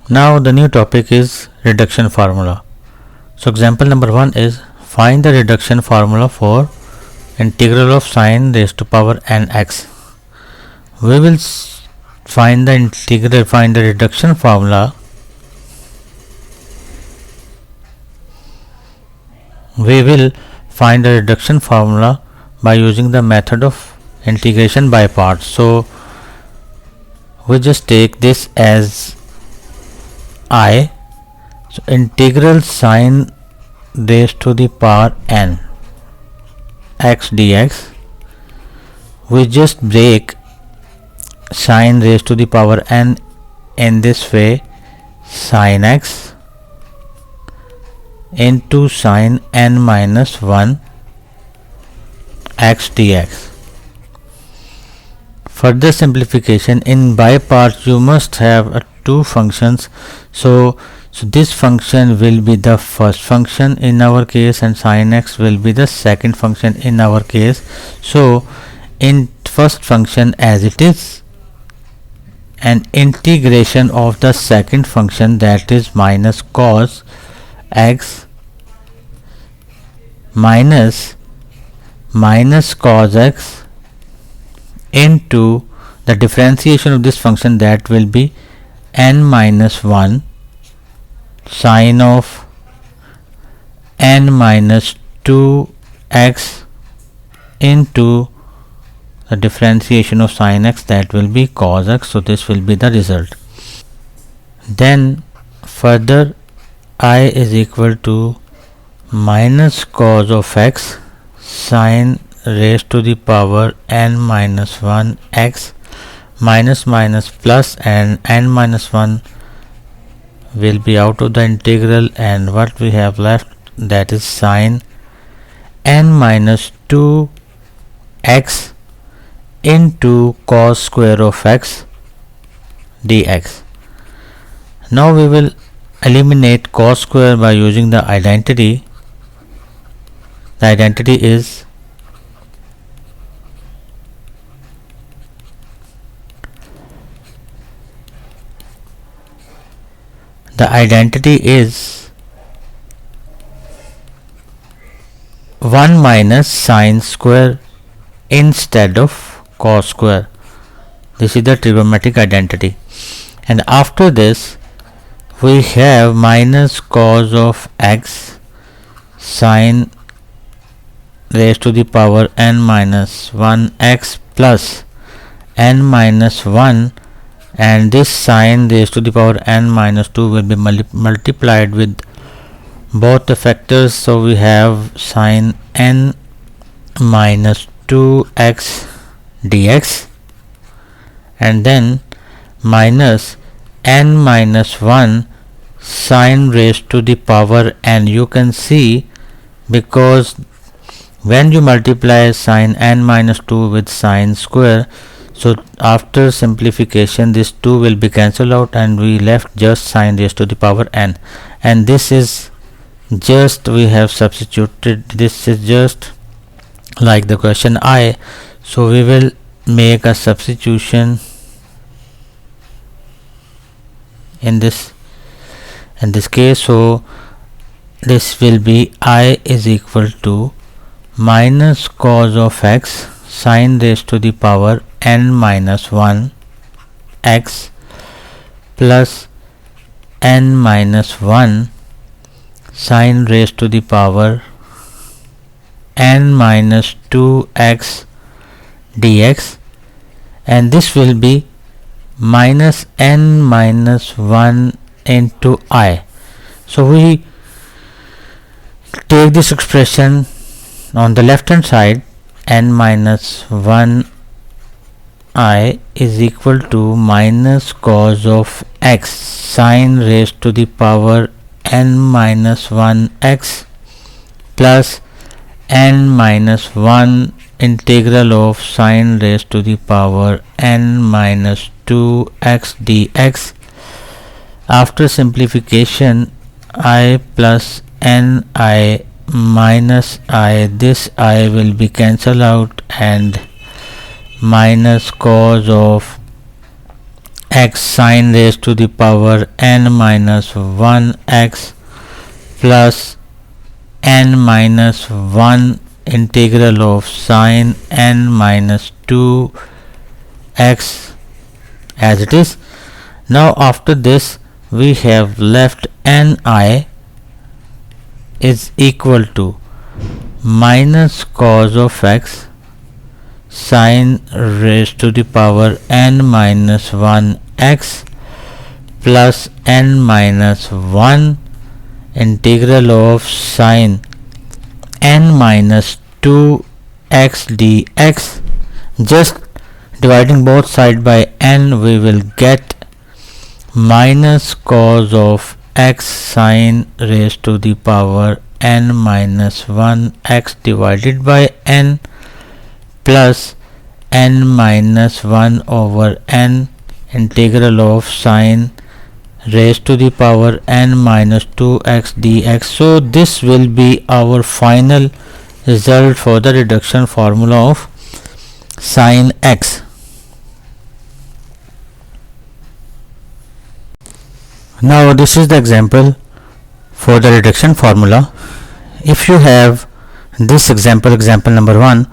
Now the new topic is reduction formula. So example number 1 is find the reduction formula for integral of sine raised to power nx. We will find the reduction formula. We will find the reduction formula by using the method of integration by parts. So we just take this as I. So integral sine raised to the power n x dx. We just break sine raised to the power n in this way, sine x into sine n minus 1 x dx. Further simplification, in by parts you must have two functions. So this function will be the first function in our case and sine x will be the second function in our case. So in first function as it is, an integration of the second function, that is minus cos x minus cos x into the differentiation of this function, that will be n minus 1 sine of n minus 2 x into the differentiation of sine x, that will be cos x. So this will be the result. Then further I is equal to minus cos of x sine raised to the power n minus 1 x minus plus, and n minus 1 will be out of the integral, and what we have left, that is sine n minus 2 x into cos square of x dx. Now we will eliminate cos square by using the identity. The identity is the identity is 1 minus sine square instead of cos square. This is the trigonometric identity. And after this we have minus cos of x sine raised to the power n minus 1 x plus n minus 1, and this sine raised to the power n minus 2 will be multiplied with both the factors. So we have sine n minus 2x dx, and then minus n minus 1 sine raised to the power n. You can see, because when you multiply sine n minus 2 with sine square, so after simplification this 2 will be cancelled out and we left just sine raised to the power n, and this is just, we have substituted, this is just like the question I. So we will make a substitution in this case. So this will be I is equal to minus cos of x sine raised to the power n minus 1 x plus n minus 1 sine raised to the power n minus 2x dx, and this will be minus n minus 1 into I. So we take this expression on the left hand side, n minus 1 I is equal to minus cos of x sine raised to the power n minus 1 x plus n minus 1 integral of sine raised to the power n minus 2x dx. After simplification, I plus n I minus I, this I will be cancelled out, and minus cos of x sine raised to the power n minus 1x plus n minus 1 integral of sine n minus 2x as it is. Now after this we have left ni is equal to minus cos of x sine raised to the power n minus 1x plus n minus 1 integral of sine n minus 2x dx. Just dividing both sides by n, we will get minus cos of x sine raised to the power n minus 1x divided by n plus n minus 1 over n integral of sine raised to the power n minus 2x dx. So this will be our final result for the reduction formula of sine x. Now this is the example for the reduction formula. If you have this example number 1,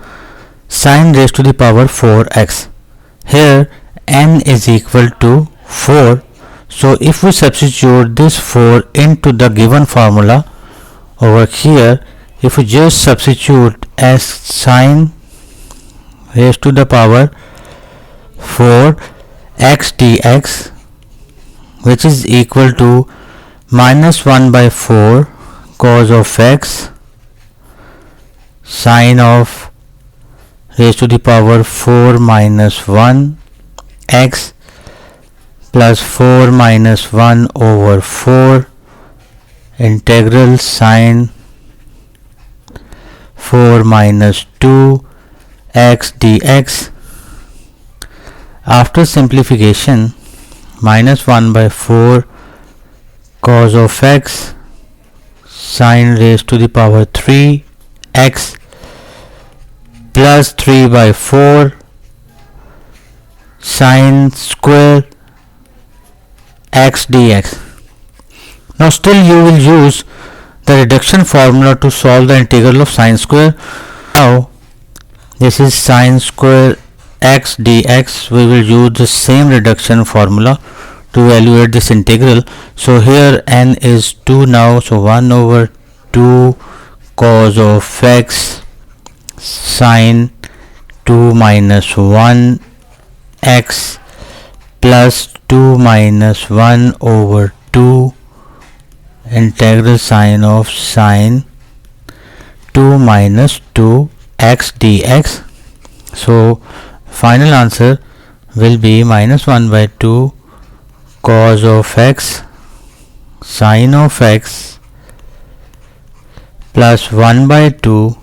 sine raised to the power 4x. Here n is equal to 4. So if we substitute this 4 into the given formula over here, if we just substitute as sine raised to the power 4 x dx, which is equal to minus 1 by 4 cos of x sine of raised to the power 4 minus 1 x plus 4 minus 1 over 4 integral sine 4 minus 2 x dx. After simplification, minus 1 by 4 cos of x sine raised to the power 3 x plus 3 by 4 sine square x dx. Now still you will use the reduction formula to solve the integral of sine square. Now this is sine square x dx. We will use the same reduction formula to evaluate this integral. So here n is 2 now, so 1 over 2 cos of x sine 2 minus 1 x plus 2 minus 1 over 2 integral sine of sine 2 minus 2 x dx. So final answer will be minus 1 by 2 cos of x sine of x plus 1 by 2.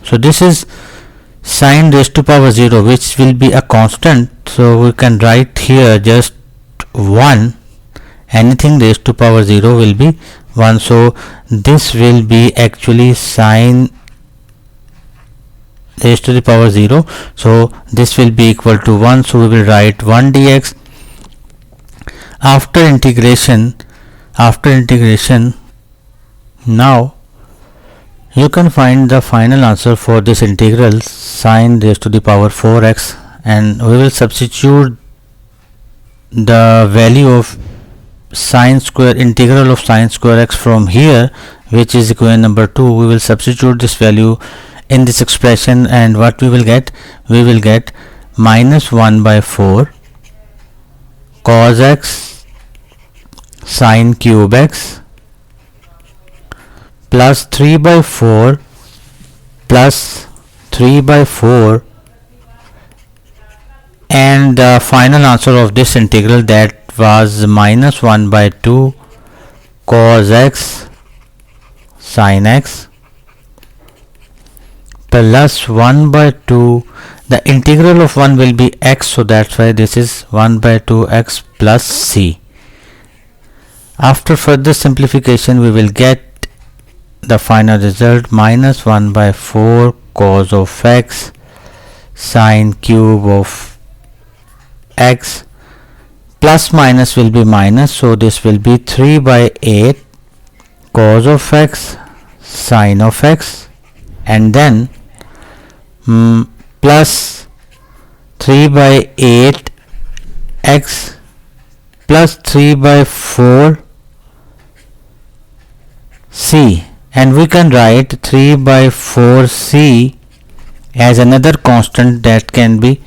So this is sine raised to power 0, which will be a constant, so we can write here just 1. Anything raised to power 0 will be 1, so this will be actually sine raised to the power 0, so this will be equal to 1, so we will write 1 dx. After integration, now you can find the final answer for this integral sine raised to the power 4x, and we will substitute the value of sine square integral of sine square x from here, which is equation number 2. We will substitute this value in this expression, and what we will get? We will get minus 1 by 4 cos x sine cube x plus 3 by 4 plus 3 by 4, and the final answer of this integral, that was minus 1 by 2 cos x sin x plus 1 by 2. The integral of 1 will be x, so that's why this is 1 by 2x plus c. After further simplification, we will get the final result minus 1 by 4 cos of x sine cube of x plus minus will be minus, so this will be 3 by 8 cos of x sin of x, and then plus 3 by 8 x plus 3 by 4 c, and we can write 3 by 4 c as another constant that can be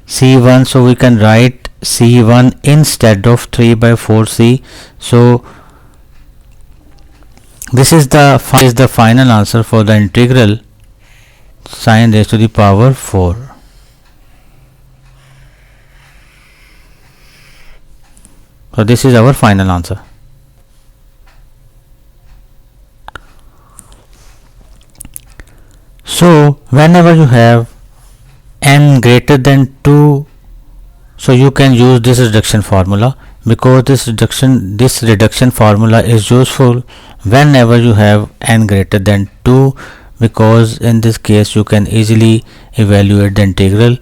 c1, so we can write c1 instead of 3 by 4 c. So this is the final answer for the integral sine raised to the power 4. So this is our final answer. So whenever you have n greater than 2, so you can use this reduction formula, because this reduction formula is useful whenever you have n greater than 2, because in this case you can easily evaluate the integral